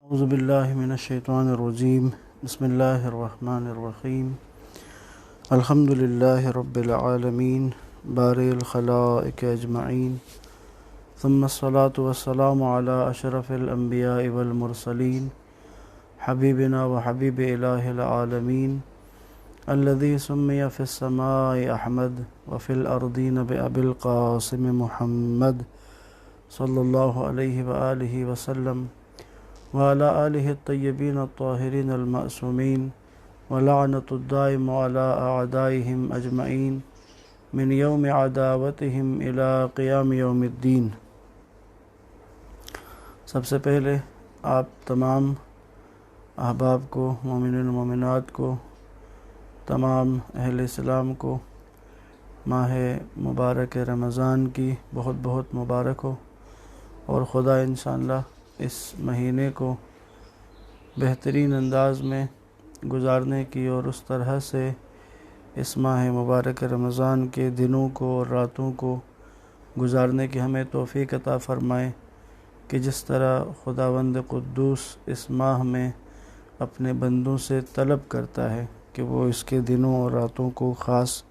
اعوذ باللہ من الشیطان الرجیم بسم اللہ الرحمن الرحیم الحمد للہ رب العالمین بارئ الخلائق اجمعین ثم الصلاة والسلام علی اشرف الانبیاء والمرسلین حبیبنا وحبیب الہ العالمین الذی سمی فی السماء احمد وفی الارضین بابی القاسم محمد صلی اللہ علیہ وآلہ وسلم وعلى آلہ الطیبین الطاہرین المعصومین ولعنۃ الدائم علی اعدائہم اجمعین من یوم عداوتہم الی قیام یوم الدین۔ سب سے پہلے آپ تمام احباب کو، مومنین و مومنات کو، تمام اہل اسلام کو ماہ مبارک رمضان کی بہت بہت مبارک ہو، اور خدا انشاءاللہ اس مہینے کو بہترین انداز میں گزارنے کی اور اس طرح سے اس ماہ مبارک رمضان کے دنوں کو اور راتوں کو گزارنے کی ہمیں توفیق عطا فرمائے کہ جس طرح خداوند قدوس اس ماہ میں اپنے بندوں سے طلب کرتا ہے کہ وہ اس کے دنوں اور راتوں کو خاص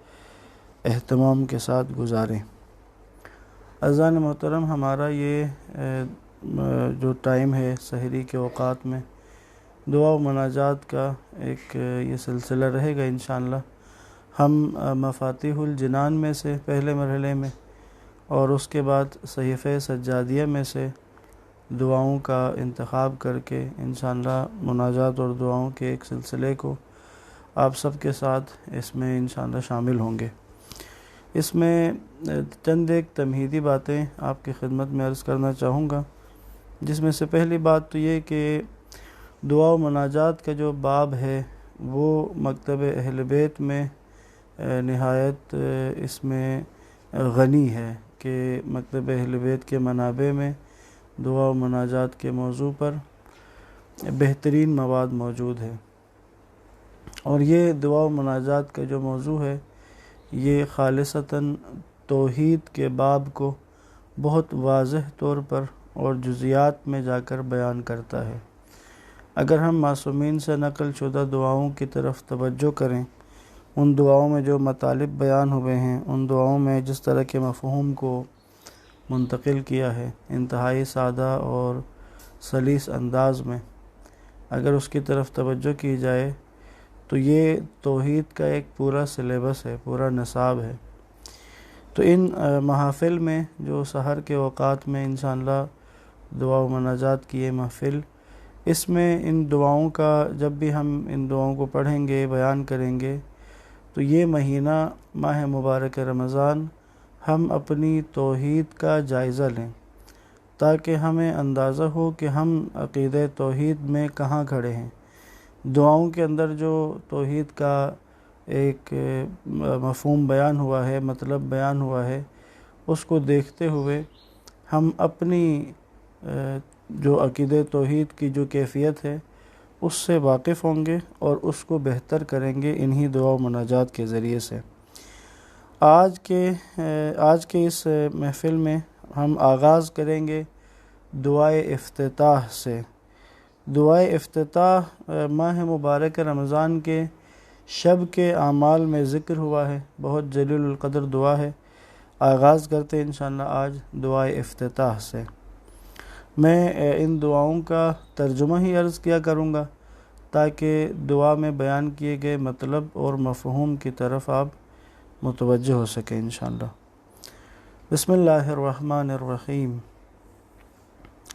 اہتمام کے ساتھ گزاریں۔ عزیزان محترم، ہمارا یہ جو ٹائم ہے سحری کے اوقات میں دعا و مناجات کا ایک یہ سلسلہ رہے گا انشاءاللہ۔ ہم مفاتیح الجنان میں سے پہلے مرحلے میں اور اس کے بعد صحیفہ سجادیہ میں سے دعاؤں کا انتخاب کر کے انشاءاللہ مناجات اور دعاؤں کے ایک سلسلے کو آپ سب کے ساتھ اس میں انشاءاللہ شامل ہوں گے۔ اس میں چند ایک تمہیدی باتیں آپ کی خدمت میں عرض کرنا چاہوں گا، جس میں سے پہلی بات تو یہ کہ دعا و مناجات کا جو باب ہے وہ مکتب اہل بیت میں نہایت اس میں غنی ہے کہ مکتب اہل بیت کے منابع میں دعا و مناجات کے موضوع پر بہترین مواد موجود ہے، اور یہ دعا و مناجات کا جو موضوع ہے یہ خالصتاً توحید کے باب کو بہت واضح طور پر اور جزیات میں جا کر بیان کرتا ہے۔ اگر ہم معصومین سے نقل شدہ دعاؤں کی طرف توجہ کریں، ان دعاؤں میں جو مطالب بیان ہوئے ہیں، ان دعاؤں میں جس طرح کے مفہوم کو منتقل کیا ہے انتہائی سادہ اور سلیس انداز میں، اگر اس کی طرف توجہ کی جائے تو یہ توحید کا ایک پورا سلیبس ہے، پورا نصاب ہے۔ تو ان محافل میں جو سحر کے اوقات میں انشاءاللہ دعا و مناجات کی یہ محفل، اس میں ان دعاؤں کا جب بھی ہم ان دعاؤں کو پڑھیں گے، بیان کریں گے، تو یہ مہینہ ماہ مبارک رمضان ہم اپنی توحید کا جائزہ لیں، تاکہ ہمیں اندازہ ہو کہ ہم عقیدہ توحید میں کہاں کھڑے ہیں۔ دعاؤں کے اندر جو توحید کا ایک مفہوم بیان ہوا ہے، مطلب بیان ہوا ہے، اس کو دیکھتے ہوئے ہم اپنی جو عقیدہ توحید کی جو کیفیت ہے اس سے واقف ہوں گے اور اس کو بہتر کریں گے انہی دعا و مناجات کے ذریعے سے۔ آج کے اس محفل میں ہم آغاز کریں گے دعائے افتتاح سے۔ دعائے افتتاح ماہ مبارک رمضان کے شب کے اعمال میں ذکر ہوا ہے، بہت جلیل القدر دعا ہے۔ آغاز کرتے ہیں انشاءاللہ آج دعائے افتتاح سے۔ میں ان دعاؤں کا ترجمہ ہی عرض کیا کروں گا تاکہ دعا میں بیان کیے گئے مطلب اور مفہوم کی طرف آپ متوجہ ہو سکیں انشاءاللہ۔ بسم اللہ الرحمن الرحیم۔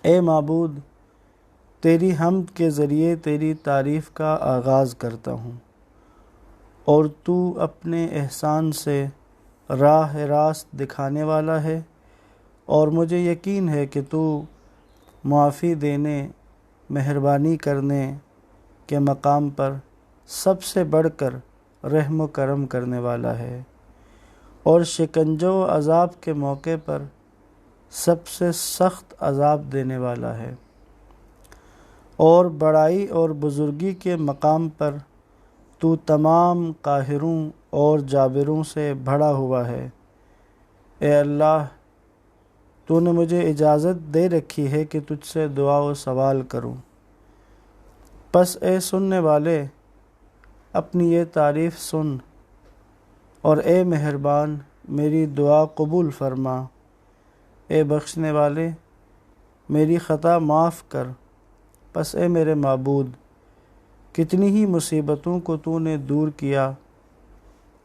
اے معبود، تیری حمد کے ذریعے تیری تعریف کا آغاز کرتا ہوں، اور تو اپنے احسان سے راہ راست دکھانے والا ہے، اور مجھے یقین ہے کہ تو معافی دینے، مہربانی کرنے کے مقام پر سب سے بڑھ کر رحم و کرم کرنے والا ہے، اور شکنجہ و عذاب کے موقع پر سب سے سخت عذاب دینے والا ہے، اور بڑائی اور بزرگی کے مقام پر تو تمام قاہروں اور جابروں سے بڑھا ہوا ہے۔ اے اللہ، تو نے مجھے اجازت دے رکھی ہے کہ تجھ سے دعا و سوال کروں، پس اے سننے والے اپنی یہ تعریف سن، اور اے مہربان میری دعا قبول فرما۔ اے بخشنے والے میری خطا معاف کر۔ پس اے میرے معبود کتنی ہی مصیبتوں کو تو نے دور کیا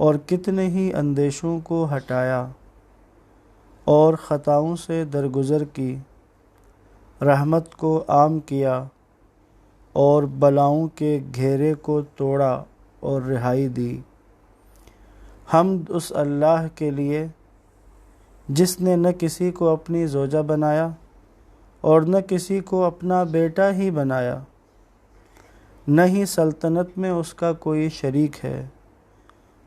اور کتنے ہی اندیشوں کو ہٹایا، اور خطاؤں سے درگزر کی، رحمت کو عام کیا اور بلاؤں کے گھیرے کو توڑا اور رہائی دی۔ حمد اس اللہ کے لیے جس نے نہ کسی کو اپنی زوجہ بنایا اور نہ کسی کو اپنا بیٹا ہی بنایا، نہ ہی سلطنت میں اس کا کوئی شریک ہے،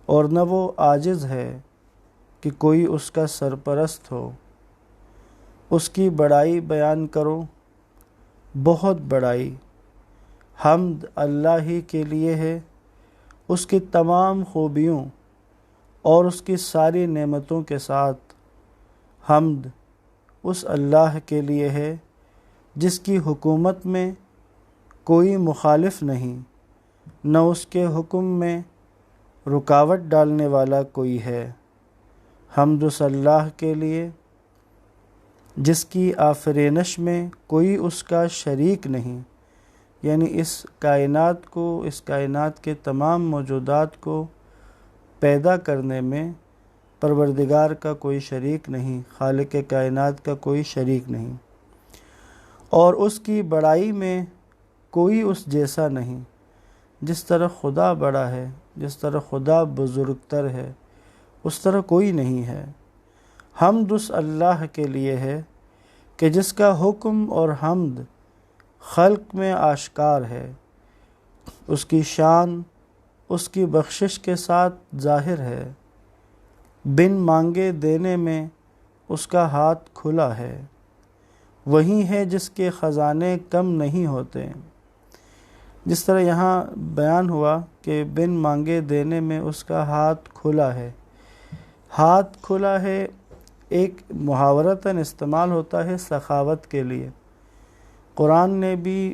اور نہ وہ عاجز ہے کہ کوئی اس کا سرپرست ہو۔ اس کی بڑائی بیان کرو، بہت بڑائی۔ حمد اللہ ہی کے لیے ہے، اس کی تمام خوبیوں اور اس کی ساری نعمتوں کے ساتھ۔ حمد اس اللہ کے لیے ہے جس کی حکومت میں کوئی مخالف نہیں، نہ اس کے حکم میں رکاوٹ ڈالنے والا کوئی ہے۔ حمد اس اللہ کے لیے جس کی آفرینش میں کوئی اس کا شریک نہیں، یعنی اس کائنات کے تمام موجودات کو پیدا کرنے میں پروردگار کا کوئی شریک نہیں، خالق کائنات کا کوئی شریک نہیں، اور اس کی بڑائی میں کوئی اس جیسا نہیں۔ جس طرح خدا بڑا ہے، جس طرح خدا بزرگ تر ہے، اس طرح کوئی نہیں ہے۔ حمد اس اللہ کے لیے ہے کہ جس کا حکم اور حمد خلق میں آشکار ہے، اس کی شان اس کی بخشش کے ساتھ ظاہر ہے، بن مانگے دینے میں اس کا ہاتھ کھلا ہے۔ وہی ہے جس کے خزانے کم نہیں ہوتے۔ جس طرح یہاں بیان ہوا کہ بن مانگے دینے میں اس کا ہاتھ کھلا ہے۔ ہاتھ کھلا ہے ایک محاورتاً استعمال ہوتا ہے سخاوت کے لیے۔ قرآن نے بھی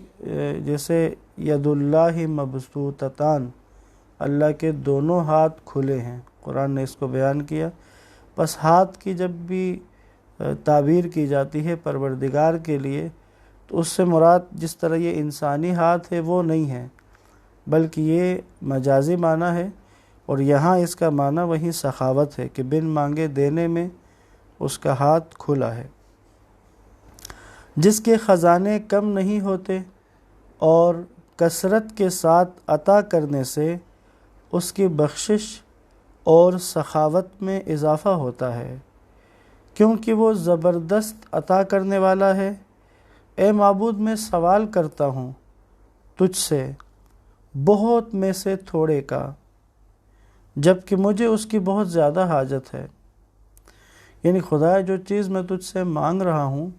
جیسے ید اللہ مبسوطتان، اللہ کے دونوں ہاتھ کھلے ہیں، قرآن نے اس کو بیان کیا۔ بس ہاتھ کی جب بھی تعبیر کی جاتی ہے پروردگار کے لیے تو اس سے مراد جس طرح یہ انسانی ہاتھ ہے وہ نہیں ہے، بلکہ یہ مجازی معنی ہے، اور یہاں اس کا معنی وہی سخاوت ہے کہ بن مانگے دینے میں اس کا ہاتھ کھلا ہے۔ جس کے خزانے کم نہیں ہوتے اور کثرت کے ساتھ عطا کرنے سے اس کی بخشش اور سخاوت میں اضافہ ہوتا ہے، کیونکہ وہ زبردست عطا کرنے والا ہے۔ اے معبود میں سوال کرتا ہوں تجھ سے بہت میں سے تھوڑے کا، جبکہ مجھے اس کی بہت زیادہ حاجت ہے۔ یعنی خدا جو چیز میں تجھ سے مانگ رہا ہوں،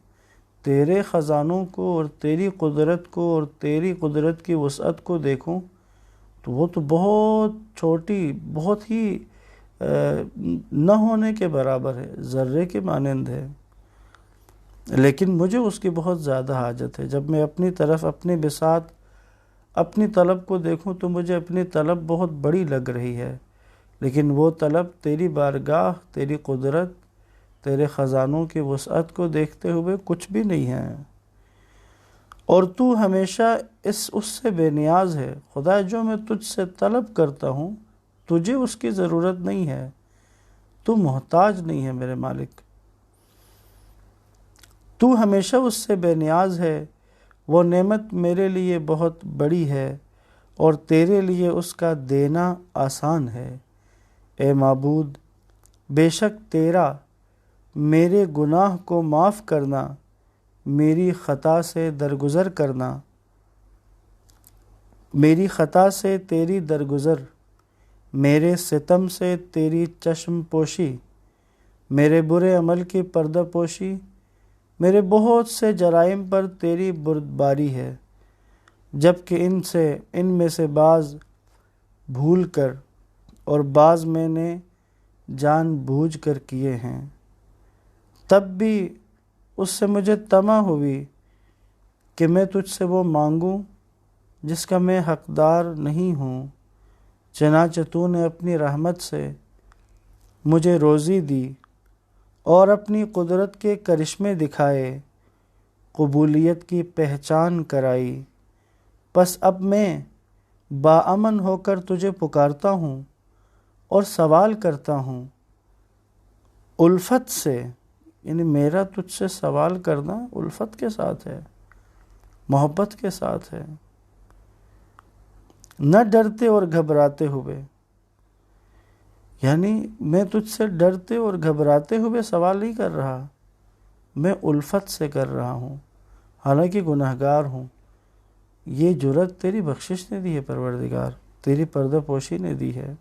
تیرے خزانوں کو اور تیری قدرت کو اور تیری قدرت کی وسعت کو دیکھوں تو وہ تو بہت چھوٹی، بہت ہی نہ ہونے کے برابر ہے، ذرے کے مانند ہے، لیکن مجھے اس کی بہت زیادہ حاجت ہے۔ جب میں اپنی طرف اپنی بساط، اپنی طلب کو دیکھوں تو مجھے اپنی طلب بہت بڑی لگ رہی ہے، لیکن وہ طلب تیری بارگاہ، تیری قدرت، تیرے خزانوں کی وسعت کو دیکھتے ہوئے کچھ بھی نہیں ہے، اور تو ہمیشہ اس سے بے نیاز ہے۔ خدا جو میں تجھ سے طلب کرتا ہوں تجھے اس کی ضرورت نہیں ہے، تو محتاج نہیں ہے میرے مالک، تو ہمیشہ اس سے بے نیاز ہے۔ وہ نعمت میرے لیے بہت بڑی ہے اور تیرے لیے اس کا دینا آسان ہے۔ اے معبود بے شک تیرا میرے گناہ کو معاف کرنا، میری خطا سے درگزر کرنا، میری خطا سے تیری درگزر، میرے ستم سے تیری چشم پوشی، میرے برے عمل کی پردہ پوشی، میرے بہت سے جرائم پر تیری بردباری ہے، جبکہ ان میں سے بعض بھول کر اور بعض میں نے جان بوجھ کر کیے ہیں۔ تب بھی اس سے مجھے طمع ہوئی کہ میں تجھ سے وہ مانگوں جس کا میں حقدار نہیں ہوں، چنانچہ تو نے اپنی رحمت سے مجھے روزی دی اور اپنی قدرت کے کرشمے دکھائے، قبولیت کی پہچان کرائی۔ پس اب میں باامن ہو کر تجھے پکارتا ہوں اور سوال کرتا ہوں الفت سے، یعنی میرا تجھ سے سوال کرنا الفت کے ساتھ ہے، محبت کے ساتھ ہے، نہ ڈرتے اور گھبراتے ہوئے۔ یعنی میں تجھ سے ڈرتے اور گھبراتے ہوئے سوال نہیں کر رہا، میں الفت سے کر رہا ہوں، حالانکہ گناہگار ہوں۔ یہ جرأت تیری بخشش نے دی ہے پروردگار، تیری پردہ پوشی نے دی ہے،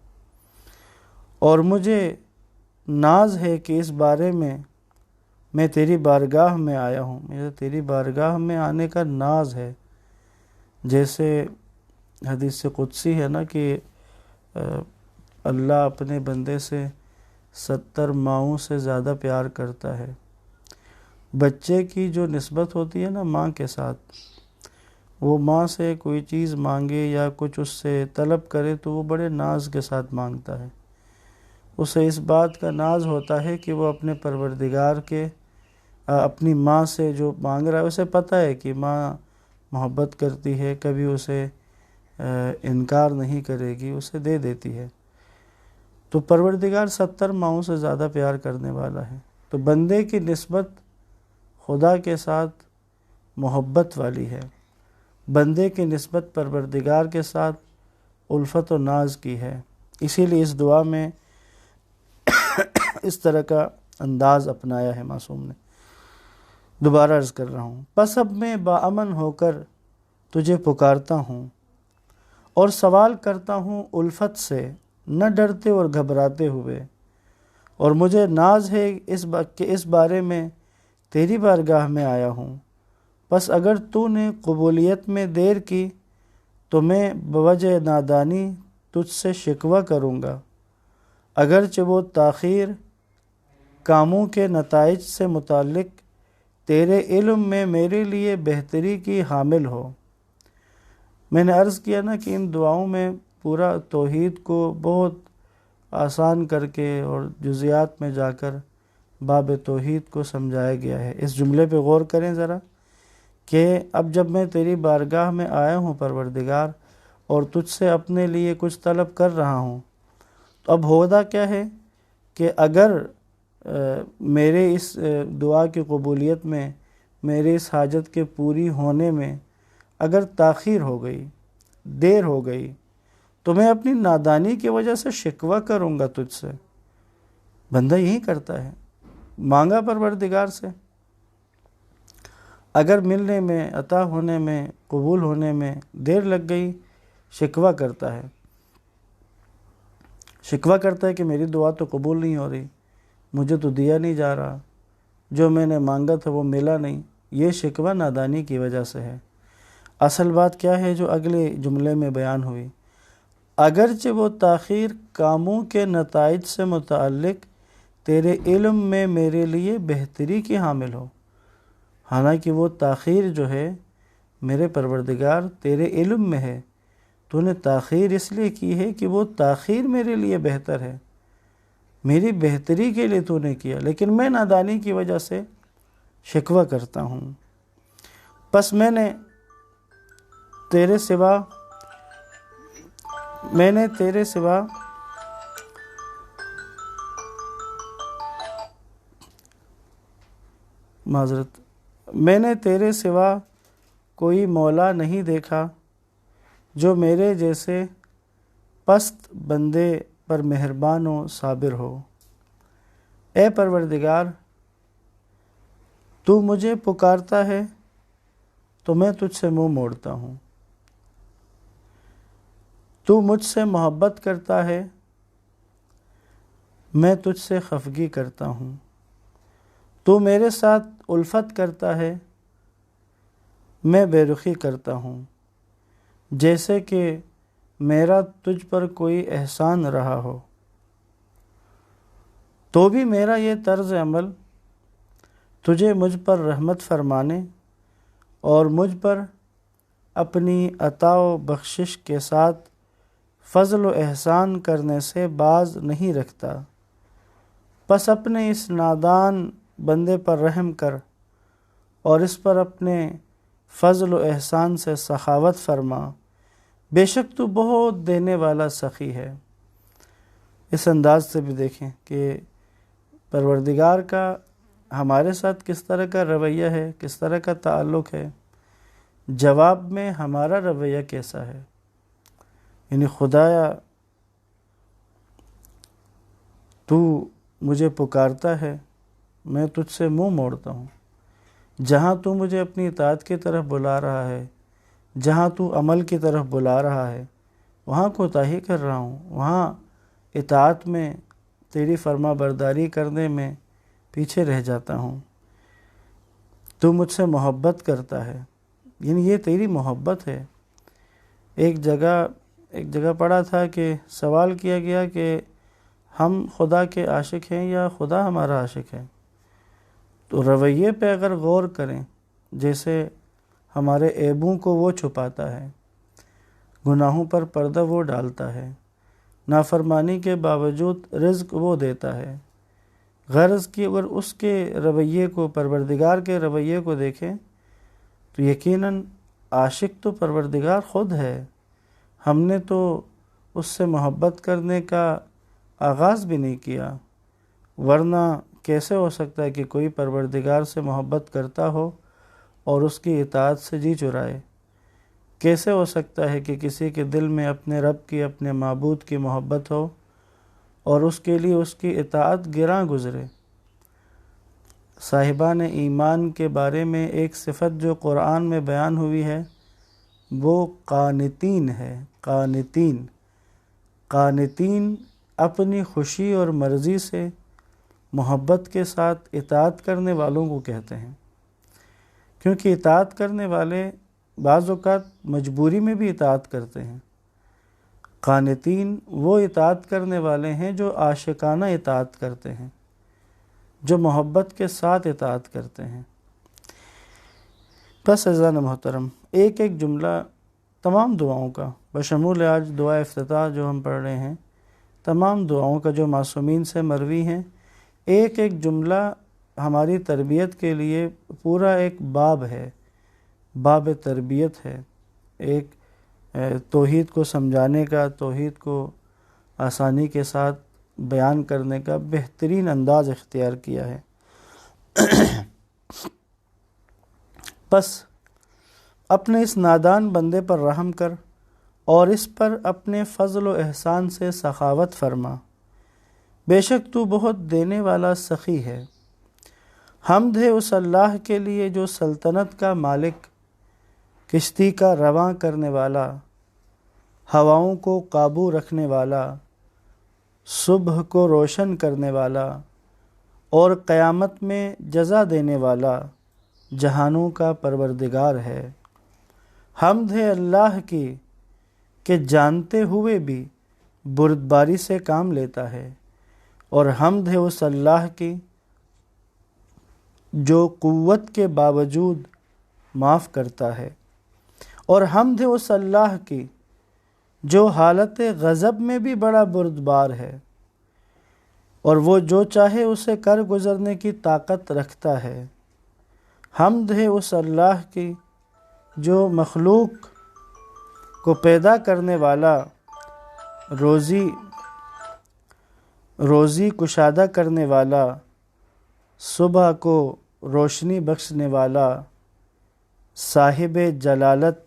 اور مجھے ناز ہے کہ اس بارے میں تیری بارگاہ میں آیا ہوں، مجھے تیری بارگاہ میں آنے کا ناز ہے۔ جیسے حدیث قدسی ہے نا کہ اللہ اپنے بندے سے 70 ماؤں سے زیادہ پیار کرتا ہے۔ بچے کی جو نسبت ہوتی ہے نا ماں کے ساتھ، وہ ماں سے کوئی چیز مانگے یا کچھ اس سے طلب کرے تو وہ بڑے ناز کے ساتھ مانگتا ہے۔ اسے اس بات کا ناز ہوتا ہے کہ وہ اپنے پروردگار کے اپنی ماں سے جو مانگ رہا ہے، اسے پتہ ہے کہ ماں محبت کرتی ہے، کبھی اسے انکار نہیں کرے گی، اسے دے دیتی ہے۔ تو پروردگار 70 ماؤں سے زیادہ پیار کرنے والا ہے، تو بندے کی نسبت خدا کے ساتھ محبت والی ہے، بندے کی نسبت پروردگار کے ساتھ الفت و ناز کی ہے۔ اسی لیے اس دعا میں اس طرح کا انداز اپنایا ہے معصوم نے۔ دوبارہ عرض کر رہا ہوں، پس اب میں باامن ہو کر تجھے پکارتا ہوں اور سوال کرتا ہوں الفت سے، نہ ڈرتے اور گھبراتے ہوئے، اور مجھے ناز ہے کہ اس بارے میں تیری بارگاہ میں آیا ہوں۔ پس اگر تو نے قبولیت میں دیر کی تو میں بوجہ نادانی تجھ سے شکوہ کروں گا، اگرچہ وہ تاخیر کاموں کے نتائج سے متعلق تیرے علم میں میرے لیے بہتری کی حامل ہو۔ میں نے عرض کیا نا کہ ان دعاؤں میں پورا توحید کو بہت آسان کر کے اور جزیات میں جا کر باب توحید کو سمجھایا گیا ہے۔ اس جملے پہ غور کریں ذرا کہ اب جب میں تیری بارگاہ میں آیا ہوں پروردگار اور تجھ سے اپنے لیے کچھ طلب کر رہا ہوں، تو اب ہوتا کیا ہے کہ اگر میرے اس دعا کی قبولیت میں، میرے اس حاجت کے پوری ہونے میں اگر تاخیر ہو گئی، دیر ہو گئی، تو میں اپنی نادانی کی وجہ سے شکوہ کروں گا تجھ سے۔ بندہ یہی کرتا ہے، مانگا پروردگار سے، اگر ملنے میں، عطا ہونے میں، قبول ہونے میں دیر لگ گئی، شکوہ کرتا ہے، شکوہ کرتا ہے کہ میری دعا تو قبول نہیں ہو رہی، مجھے تو دیا نہیں جا رہا، جو میں نے مانگا تھا وہ ملا نہیں۔ یہ شکوہ نادانی کی وجہ سے ہے۔ اصل بات کیا ہے جو اگلے جملے میں بیان ہوئی، اگرچہ وہ تاخیر کاموں کے نتائج سے متعلق تیرے علم میں میرے لیے بہتری کی حامل ہو۔ حالانکہ وہ تاخیر جو ہے میرے پروردگار تیرے علم میں ہے، تو نے تاخیر اس لیے کی ہے کہ وہ تاخیر میرے لیے بہتر ہے، میری بہتری کے لیے تو نے کیا، لیکن میں نادانی کی وجہ سے شکوہ کرتا ہوں۔ پس میں نے تیرے سوا میں نے تیرے سوا کوئی مولا نہیں دیکھا جو میرے جیسے پست بندے پر مہربان و صابر ہو۔ اے پروردگار، تو مجھے پکارتا ہے تو میں تجھ سے منہ موڑتا ہوں، تو مجھ سے محبت کرتا ہے، میں تجھ سے خفگی کرتا ہوں، تو میرے ساتھ الفت کرتا ہے، میں بے رخی کرتا ہوں، جیسے کہ میرا تجھ پر کوئی احسان رہا ہو، تو بھی میرا یہ طرز عمل تجھے مجھ پر رحمت فرمانے اور مجھ پر اپنی عطا و بخشش کے ساتھ فضل و احسان کرنے سے باز نہیں رکھتا، پس اپنے اس نادان بندے پر رحم کر اور اس پر اپنے فضل و احسان سے سخاوت فرما، بے شک تو بہت دینے والا سخی ہے۔ اس انداز سے بھی دیکھیں کہ پروردگار کا ہمارے ساتھ کس طرح کا رویہ ہے، کس طرح کا تعلق ہے، جواب میں ہمارا رویہ کیسا ہے۔ یعنی خدایا تو مجھے پکارتا ہے، میں تجھ سے منہ موڑتا ہوں۔ جہاں تو مجھے اپنی اطاعت کی طرف بلا رہا ہے، جہاں تو عمل کی طرف بلا رہا ہے، وہاں کوتاہی کر رہا ہوں، وہاں اطاعت میں تیری فرما برداری کرنے میں پیچھے رہ جاتا ہوں۔ تو مجھ سے محبت کرتا ہے، یعنی یہ تیری محبت ہے۔ ایک جگہ پڑھا تھا کہ سوال کیا گیا کہ ہم خدا کے عاشق ہیں یا خدا ہمارا عاشق ہے؟ تو رویے پہ اگر غور کریں، جیسے ہمارے عیبوں کو وہ چھپاتا ہے، گناہوں پر پردہ وہ ڈالتا ہے، نافرمانی کے باوجود رزق وہ دیتا ہے، غرض کہ اگر اس کے رویے کو، پروردگار کے رویے کو دیکھیں تو یقیناً عاشق تو پروردگار خود ہے۔ ہم نے تو اس سے محبت کرنے کا آغاز بھی نہیں کیا، ورنہ کیسے ہو سکتا ہے کہ کوئی پروردگار سے محبت کرتا ہو اور اس کی اطاعت سے جی چرائے؟ کیسے ہو سکتا ہے کہ کسی کے دل میں اپنے رب کی، اپنے معبود کی محبت ہو اور اس کے لیے اس کی اطاعت گراں گزرے؟ صاحبان ایمان کے بارے میں ایک صفت جو قرآن میں بیان ہوئی ہے وہ قانتین ہے۔ قانتین اپنی خوشی اور مرضی سے محبت کے ساتھ اطاعت کرنے والوں کو کہتے ہیں، کیونکہ اطاعت کرنے والے بعض اوقات مجبوری میں بھی اطاعت کرتے ہیں۔ قانتین وہ اطاعت کرنے والے ہیں جو عاشقانہ اطاعت کرتے ہیں، جو محبت کے ساتھ اطاعت کرتے ہیں۔ بس عزیزان محترم، ایک جملہ تمام دعاؤں کا، بشمول آج دعا افتتاح جو ہم پڑھ رہے ہیں، تمام دعاؤں کا جو معصومین سے مروی ہیں، ایک جملہ ہماری تربیت کے لیے پورا ایک باب ہے، باب تربیت ہے، ایک توحید کو سمجھانے کا، توحید کو آسانی کے ساتھ بیان کرنے کا بہترین انداز اختیار کیا ہے۔ بس اپنے اس نادان بندے پر رحم کر اور اس پر اپنے فضل و احسان سے سخاوت فرما، بے شک تو بہت دینے والا سخی ہے۔ حمد ہے اس اللہ کے لیے جو سلطنت کا مالک، کشتی کا رواں کرنے والا، ہواؤں کو قابو رکھنے والا، صبح کو روشن کرنے والا اور قیامت میں جزا دینے والا، جہانوں کا پروردگار ہے۔ حمد ہے اللہ کی کہ جانتے ہوئے بھی بردباری سے کام لیتا ہے، اور حمد ہے اس اللہ کی جو قوت کے باوجود معاف کرتا ہے، اور حمد ہے اس اللہ کی جو حالت غضب میں بھی بڑا بردبار ہے، اور وہ جو چاہے اسے کر گزرنے کی طاقت رکھتا ہے۔ حمد ہے اس اللہ کی جو مخلوق کو پیدا کرنے والا، روزی کشادہ کرنے والا، صبح کو روشنی بخشنے والا، صاحب جلالت،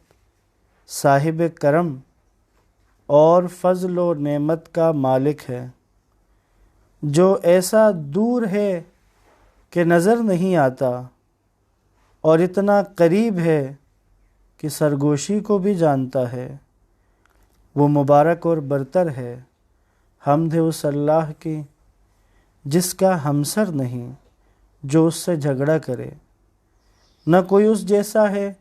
صاحب کرم اور فضل و نعمت کا مالک ہے، جو ایسا دور ہے کہ نظر نہیں آتا اور اتنا قریب ہے کہ سرگوشی کو بھی جانتا ہے۔ وہ مبارک اور برتر ہے۔ حمد ہے اس اللہ کی جس کا ہمسر نہیں، جو اس سے جھگڑا کرے، نہ کوئی اس جیسا ہے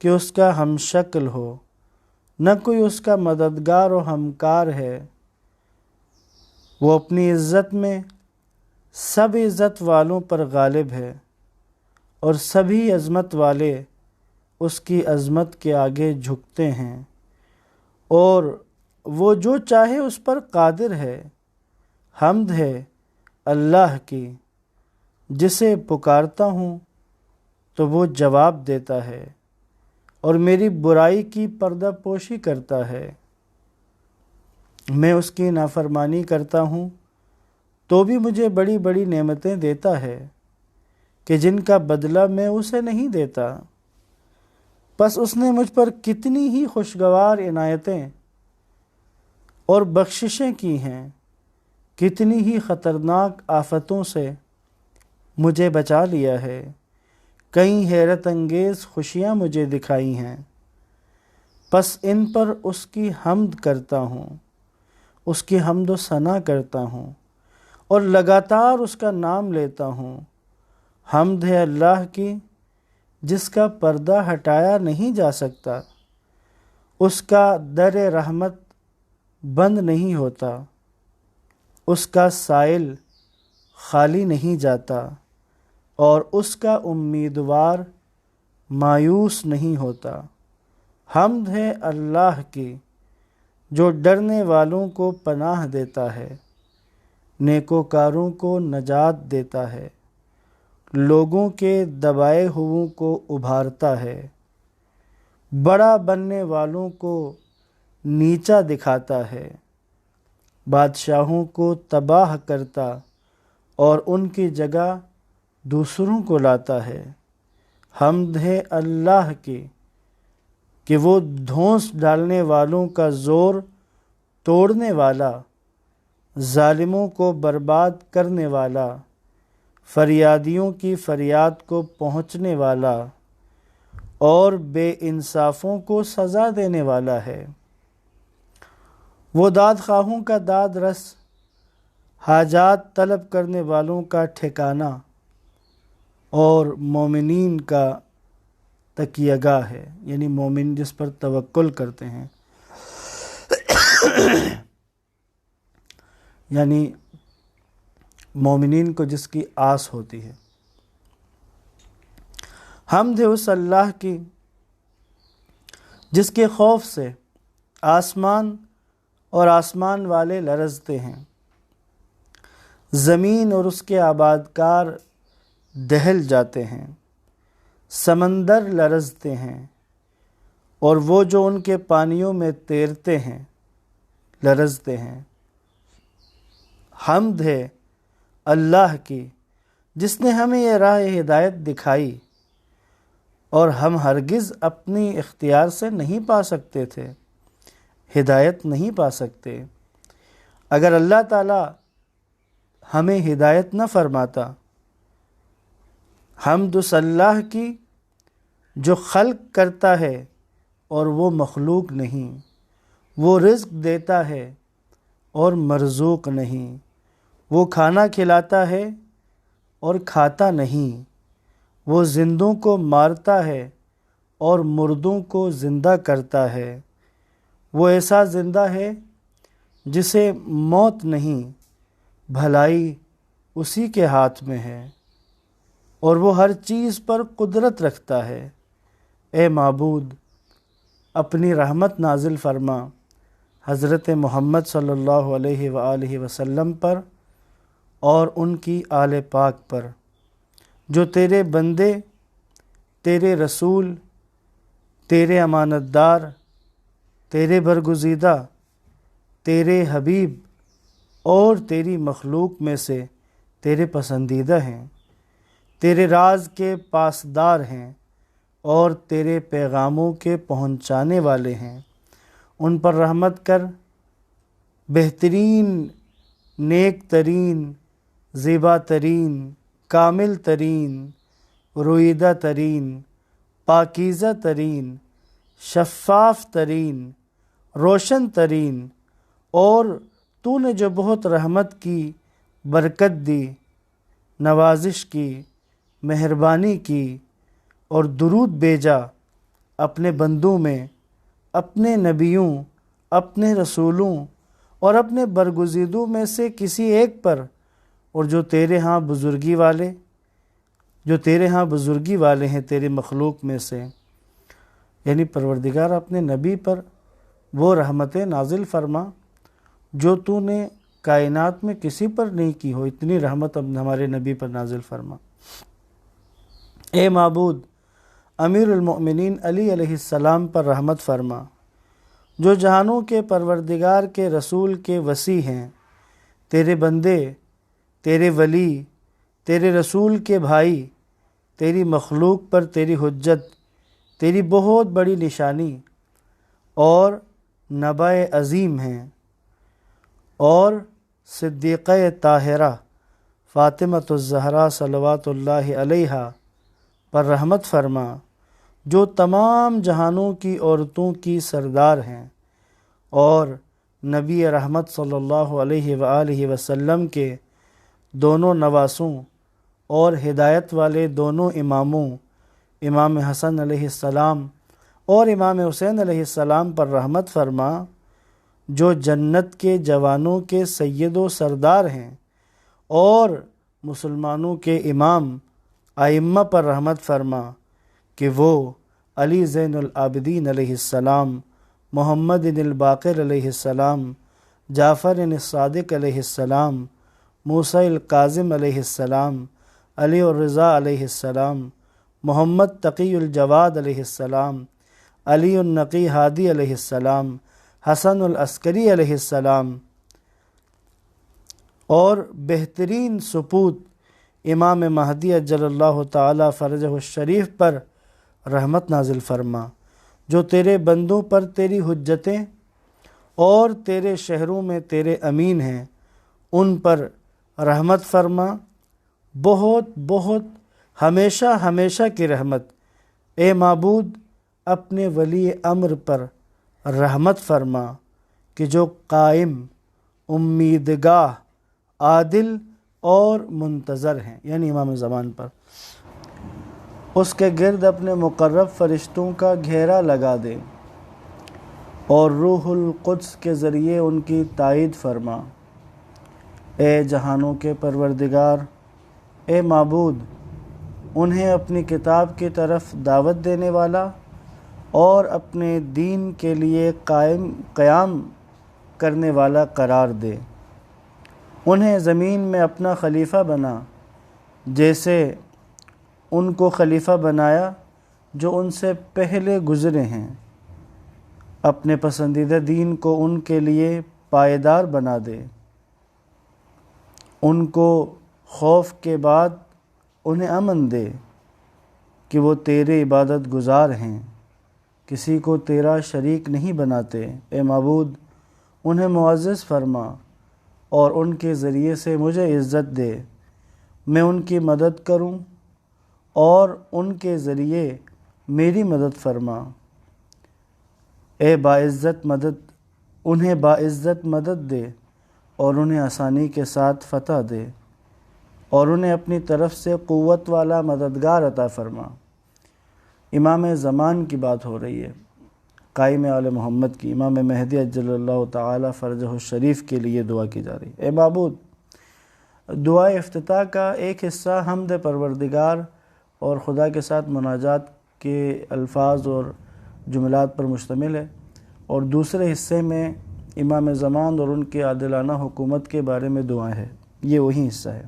کہ اس کا ہم شکل ہو، نہ کوئی اس کا مددگار و ہمکار ہے۔ وہ اپنی عزت میں سب عزت والوں پر غالب ہے، اور سبھی عظمت والے اس کی عظمت کے آگے جھکتے ہیں، اور وہ جو چاہے اس پر قادر ہے۔ حمد ہے اللہ کی، جسے پکارتا ہوں تو وہ جواب دیتا ہے اور میری برائی کی پردہ پوشی کرتا ہے۔ میں اس کی نافرمانی کرتا ہوں تو بھی مجھے بڑی بڑی نعمتیں دیتا ہے کہ جن کا بدلہ میں اسے نہیں دیتا۔ پس اس نے مجھ پر کتنی ہی خوشگوار عنایتیں اور بخششیں کی ہیں، کتنی ہی خطرناک آفتوں سے مجھے بچا لیا ہے، کئی حیرت انگیز خوشیاں مجھے دکھائی ہیں۔ پس ان پر اس کی حمد کرتا ہوں، اس کی حمد و ثنا کرتا ہوں اور لگاتار اس کا نام لیتا ہوں۔ حمد ہے اللہ کی، جس کا پردہ ہٹایا نہیں جا سکتا، اس کا در رحمت بند نہیں ہوتا، اس کا سائل خالی نہیں جاتا، اور اس کا امیدوار مایوس نہیں ہوتا۔ حمد ہے اللہ کی، جو ڈرنے والوں کو پناہ دیتا ہے، نیکوکاروں کو نجات دیتا ہے، لوگوں کے دبائے ہوئوں کو ابھارتا ہے، بڑا بننے والوں کو نیچا دکھاتا ہے، بادشاہوں کو تباہ کرتا اور ان کی جگہ دوسروں کو لاتا ہے۔ حمد ہے اللہ کی کہ وہ دھونس ڈالنے والوں کا زور توڑنے والا، ظالموں کو برباد کرنے والا، فریادیوں کی فریاد کو پہنچنے والا اور بے انصافوں کو سزا دینے والا ہے۔ وہ داد خواہوں کا داد رس، حاجات طلب کرنے والوں کا ٹھکانہ اور مومنین کا تکیہ گاہ ہے، یعنی مومن جس پر توکل کرتے ہیں، یعنی مومنین کو جس کی آس ہوتی ہے۔ حمد ہے اس اللہ کی جس کے خوف سے آسمان اور آسمان والے لرزتے ہیں، زمین اور اس کے آبادکار دہل جاتے ہیں، سمندر لرزتے ہیں، اور وہ جو ان کے پانیوں میں تیرتے ہیں لرزتے ہیں۔ حمد ہے اللہ کی جس نے ہمیں یہ راہ ہدایت دکھائی، اور ہم ہرگز اپنی اختیار سے نہیں پا سکتے تھے، ہدایت نہیں پا سکتے۔ اگر اللہ تعالی ہمیں ہدایت نہ فرماتا۔ حمد اس اللہ کی جو خلق کرتا ہے اور وہ مخلوق نہیں، وہ رزق دیتا ہے اور مرزوق نہیں، وہ کھانا کھلاتا ہے اور کھاتا نہیں، وہ زندوں کو مارتا ہے اور مردوں کو زندہ کرتا ہے، وہ ایسا زندہ ہے جسے موت نہیں، بھلائی اسی کے ہاتھ میں ہے، اور وہ ہر چیز پر قدرت رکھتا ہے۔ اے معبود، اپنی رحمت نازل فرما حضرت محمد صلی اللہ علیہ وآلہ وسلم پر اور ان کی آل پاک پر، جو تیرے بندے، تیرے رسول، تیرے امانت دار، تیرے برگزیدہ، تیرے حبیب اور تیری مخلوق میں سے تیرے پسندیدہ ہیں، تیرے راز کے پاسدار ہیں اور تیرے پیغاموں کے پہنچانے والے ہیں۔ ان پر رحمت کر، بہترین، نیک ترین، زیبا ترین، کامل ترین، رویدہ ترین، پاکیزہ ترین، شفاف ترین، روشن ترین، اور تو نے جو بہت رحمت کی، برکت دی، نوازش کی، مہربانی کی اور درود بھیجا اپنے بندوں میں، اپنے نبیوں، اپنے رسولوں اور اپنے برگزیدوں میں سے کسی ایک پر، اور جو تیرے ہاں بزرگی والے ہیں تیرے مخلوق میں سے، یعنی پروردگار اپنے نبی پر وہ رحمتیں نازل فرما جو تو نے کائنات میں کسی پر نہیں کی ہو، اتنی رحمت اب ہمارے نبی پر نازل فرما۔ اے معبود امیر المؤمنین علی علیہ السلام پر رحمت فرما جو جہانوں کے پروردگار کے رسول کے وصی ہیں، تیرے بندے، تیرے ولی، تیرے رسول کے بھائی، تیری مخلوق پر تیری حجت، تیری بہت بڑی نشانی اور نبع عظیم ہیں، اور صدیقہ طاہرہ فاطمۃ الزہرا صلوات اللہ علیہا پر رحمت فرما جو تمام جہانوں کی عورتوں کی سردار ہیں، اور نبی رحمت صلی اللہ علیہ وآلہ وسلم کے دونوں نواسوں اور ہدایت والے دونوں اماموں، امام حسن علیہ السلام اور امام حسین علیہ السلام پر رحمت فرما جو جنت کے جوانوں کے سید و سردار ہیں، اور مسلمانوں کے امام ائمہ پر رحمت فرما کہ وہ علی زین العابدین علیہ السلام، محمد الباقر علیہ السلام، جعفر الصادق علیہ السلام، موسیٰ الکاظم علیہ السلام، علی الرضا علیہ السلام، محمد تقی الجواد علیہ السلام، علی النقی ہادی علیہ السلام، حسن العسکری علیہ السلام، اور بہترین سپوت امام مہدی عجل اللہ تعالی فرجہ الشریف پر رحمت نازل فرما جو تیرے بندوں پر تیری حجتیں اور تیرے شہروں میں تیرے امین ہیں، ان پر رحمت فرما، بہت بہت ہمیشہ ہمیشہ کی رحمت۔ اے معبود اپنے ولی امر پر رحمت فرما کہ جو قائم، امیدگاہ، عادل اور منتظر ہیں، یعنی امام زمان پر، اس کے گرد اپنے مقرب فرشتوں کا گھیرا لگا دے اور روح القدس کے ذریعے ان کی تائید فرما۔ اے جہانوں کے پروردگار، اے معبود انہیں اپنی کتاب کی طرف دعوت دینے والا اور اپنے دین کے لیے قیام کرنے والا قرار دے، انہیں زمین میں اپنا خلیفہ بنا جیسے ان کو خلیفہ بنایا جو ان سے پہلے گزرے ہیں، اپنے پسندیدہ دین کو ان کے لیے پائیدار بنا دے، ان کو خوف کے بعد انہیں امن دے کہ وہ تیرے عبادت گزار ہیں، کسی کو تیرا شریک نہیں بناتے۔ اے معبود انہیں معزز فرما اور ان کے ذریعے سے مجھے عزت دے، میں ان کی مدد کروں اور ان کے ذریعے میری مدد فرما۔ اے باعزت مدد، انہیں باعزت مدد دے اور انہیں آسانی کے ساتھ فتح دے، اور انہیں اپنی طرف سے قوت والا مددگار عطا فرما۔ امام زمان کی بات ہو رہی ہے، قائم آل محمد کی، امام مہدی عجل اللہ تعالی فرجہ الشریف کے لیے دعا کی جا رہی ہے۔ اے معبود دعائے افتتاح کا ایک حصہ حمد پروردگار اور خدا کے ساتھ مناجات کے الفاظ اور جملات پر مشتمل ہے، اور دوسرے حصے میں امام زمان اور ان کے عادلانہ حکومت کے بارے میں دعائیں ہیں، یہ وہی حصہ ہے۔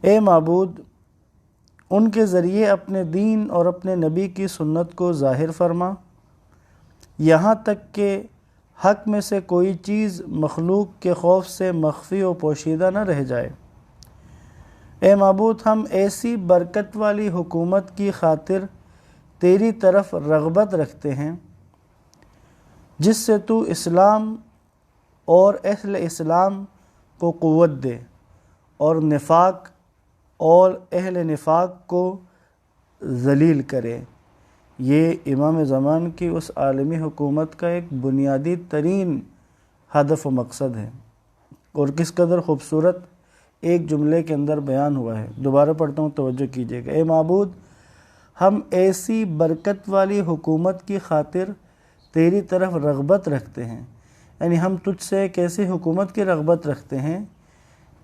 اے معبود ان کے ذریعے اپنے دین اور اپنے نبی کی سنت کو ظاہر فرما، یہاں تک کہ حق میں سے کوئی چیز مخلوق کے خوف سے مخفی و پوشیدہ نہ رہ جائے۔ اے معبود ہم ایسی برکت والی حکومت کی خاطر تیری طرف رغبت رکھتے ہیں جس سے تو اسلام اور اہل اسلام کو قوت دے، اور نفاق اور اہل نفاق کو ذلیل کرے۔ یہ امام زمان کی اس عالمی حکومت کا ایک بنیادی ترین ہدف و مقصد ہے، اور کس قدر خوبصورت ایک جملے کے اندر بیان ہوا ہے۔ دوبارہ پڑھتا ہوں، توجہ کیجیے گا۔ اے معبود ہم ایسی برکت والی حکومت کی خاطر تیری طرف رغبت رکھتے ہیں، یعنی ہم تجھ سے ایک ایسی حکومت کی رغبت رکھتے ہیں۔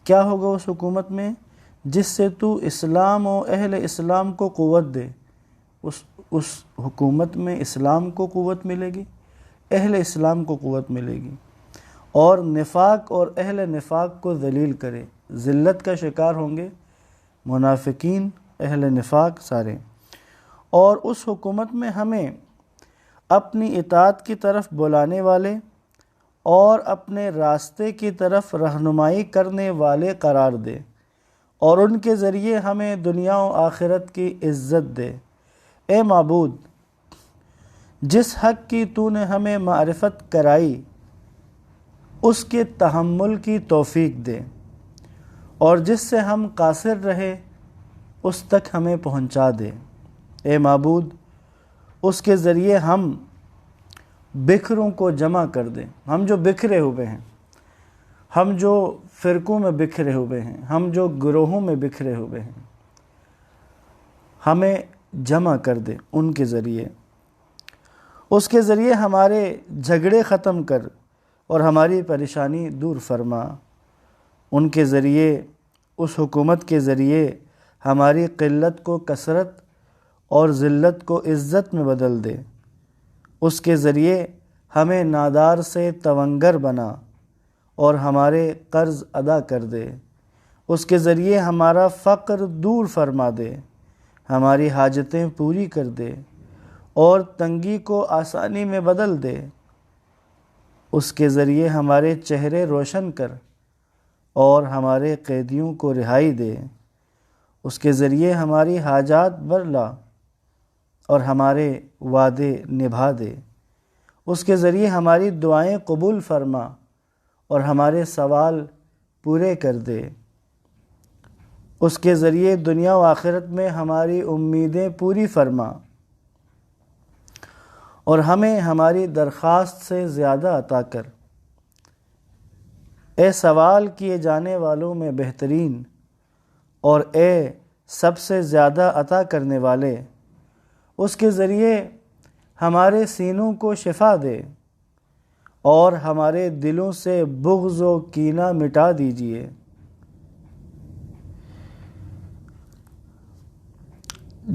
کیا ہوگا اس حکومت میں؟ جس سے تو اسلام و اہل اسلام کو قوت دے، اس حکومت میں اسلام کو قوت ملے گی، اہل اسلام کو قوت ملے گی، اور نفاق اور اہل نفاق کو ذلیل کرے۔ ذلت کا شکار ہوں گے منافقین، اہل نفاق سارے۔ اور اس حکومت میں ہمیں اپنی اطاعت کی طرف بلانے والے اور اپنے راستے کی طرف رہنمائی کرنے والے قرار دے، اور ان کے ذریعے ہمیں دنیا و آخرت کی عزت دے۔ اے معبود، جس حق کی تو نے ہمیں معرفت کرائی اس کے تحمل کی توفیق دے، اور جس سے ہم قاصر رہے اس تک ہمیں پہنچا دے۔ اے معبود، اس کے ذریعے ہم بکھروں کو جمع کر دیں۔ ہم جو بکھرے ہوئے ہیں، ہم جو فرقوں میں بکھرے ہوئے ہیں، ہم جو گروہوں میں بکھرے ہوئے ہیں، ہمیں جمع کر دے ان کے ذریعے۔ اس کے ذریعے ہمارے جھگڑے ختم کر اور ہماری پریشانی دور فرما۔ ان کے ذریعے، اس حکومت کے ذریعے ہماری قلت کو کثرت اور ذلت کو عزت میں بدل دے۔ اس کے ذریعے ہمیں نادار سے تونگر بنا اور ہمارے قرض ادا کر دے۔ اس کے ذریعے ہمارا فقر دور فرما دے، ہماری حاجتیں پوری کر دے اور تنگی کو آسانی میں بدل دے۔ اس کے ذریعے ہمارے چہرے روشن کر اور ہمارے قیدیوں کو رہائی دے۔ اس کے ذریعے ہماری حاجات برلا اور ہمارے وعدے نبھا دے۔ اس کے ذریعے ہماری دعائیں قبول فرما اور ہمارے سوال پورے کر دے۔ اس کے ذریعے دنیا و آخرت میں ہماری امیدیں پوری فرما اور ہمیں ہماری درخواست سے زیادہ عطا کر۔ اے سوال کیے جانے والوں میں بہترین اور اے سب سے زیادہ عطا کرنے والے، اس کے ذریعے ہمارے سینوں کو شفا دے اور ہمارے دلوں سے بغض و کینہ مٹا دیجیے۔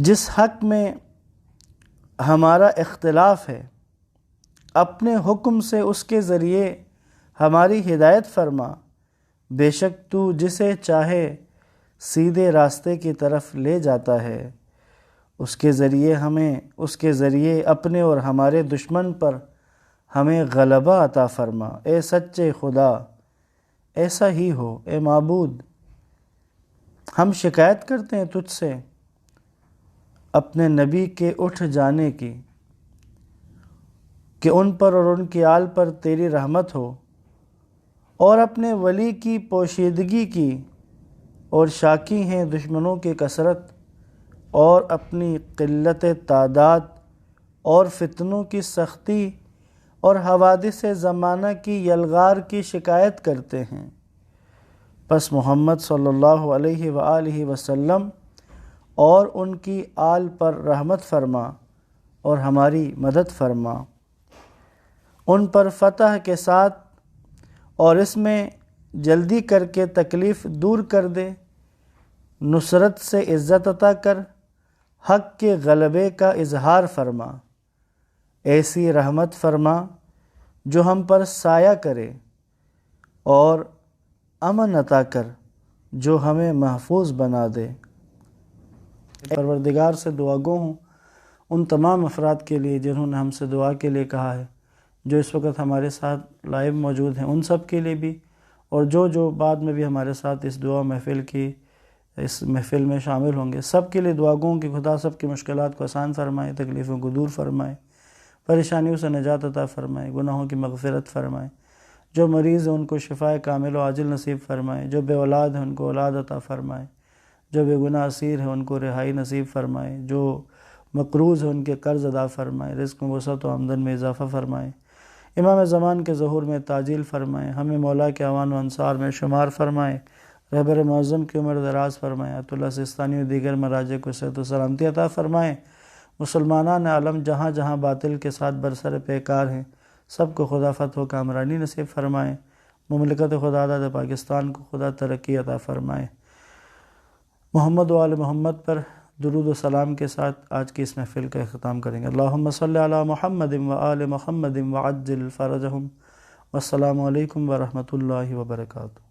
جس حق میں ہمارا اختلاف ہے، اپنے حکم سے اس کے ذریعے ہماری ہدایت فرما۔ بے شک تو جسے چاہے سیدھے راستے کی طرف لے جاتا ہے۔ اس کے ذریعے اپنے اور ہمارے دشمن پر ہمیں غلبہ عطا فرما۔ اے سچے خدا، ایسا ہی ہو۔ اے معبود، ہم شکایت کرتے ہیں تجھ سے اپنے نبی کے اٹھ جانے کی، کہ ان پر اور ان کی آل پر تیری رحمت ہو، اور اپنے ولی کی پوشیدگی کی، اور شاکی ہیں دشمنوں کی کثرت اور اپنی قلت تعداد اور فتنوں کی سختی اور حوادث زمانہ کی یلغار کی شکایت کرتے ہیں۔ پس محمد صلی اللہ علیہ وآلہ وسلم اور ان کی آل پر رحمت فرما اور ہماری مدد فرما۔ ان پر فتح کے ساتھ اور اس میں جلدی کر کے تکلیف دور کر دے، نصرت سے عزت عطا کر، حق کے غلبے کا اظہار فرما۔ ایسی رحمت فرما جو ہم پر سایہ کرے، اور امن عطا کر جو ہمیں محفوظ بنا دے۔ پروردگار سے دعا گو ہوں ان تمام افراد کے لیے جنہوں نے ہم سے دعا کے لیے کہا ہے، جو اس وقت ہمارے ساتھ لائیو موجود ہیں ان سب کے لیے بھی، اور جو بعد میں بھی ہمارے ساتھ اس دعا محفل میں شامل ہوں گے، سب کے لیے دعا گو ہوں کہ خدا سب کی مشکلات کو آسان فرمائے، تکلیفوں کو دور فرمائے، پریشانیوں سے نجات عطا فرمائے، گناہوں کی مغفرت فرمائے۔ جو مریض ہیں ان کو شفائے کامل و عاجل نصیب فرمائے، جو بے اولاد ہیں ان کو اولاد عطا فرمائے، جو بے گناہ اسیر ہیں ان کو رہائی نصیب فرمائے، جو مقروض ہیں ان کے قرض ادا فرمائے، رزق میں وسعت و آمدن میں اضافہ فرمائے، امام زمان کے ظہور میں تعجیل فرمائے، ہمیں مولا کے اعوان و انصار میں شمار فرمائے، رہبر معظم کی عمر دراز فرمائے، آیت اللہ سستانی و دیگر مراجع کو صحت و سلامتی عطا فرمائے۔ مسلمانان عالم جہاں جہاں باطل کے ساتھ برسر پیکار ہیں، سب کو خدا فتح و کامرانی نصیب فرمائے۔ مملکت خدا داد پاکستان کو خدا ترقی عطا فرمائے۔ محمد و آل محمد پر درود و سلام کے ساتھ آج کی اس محفل کا اختتام کریں گے۔ اللہم صلی علی محمد و آل محمد وعجل فرجہم، والسلام علیکم ورحمۃ اللہ وبرکاتہ۔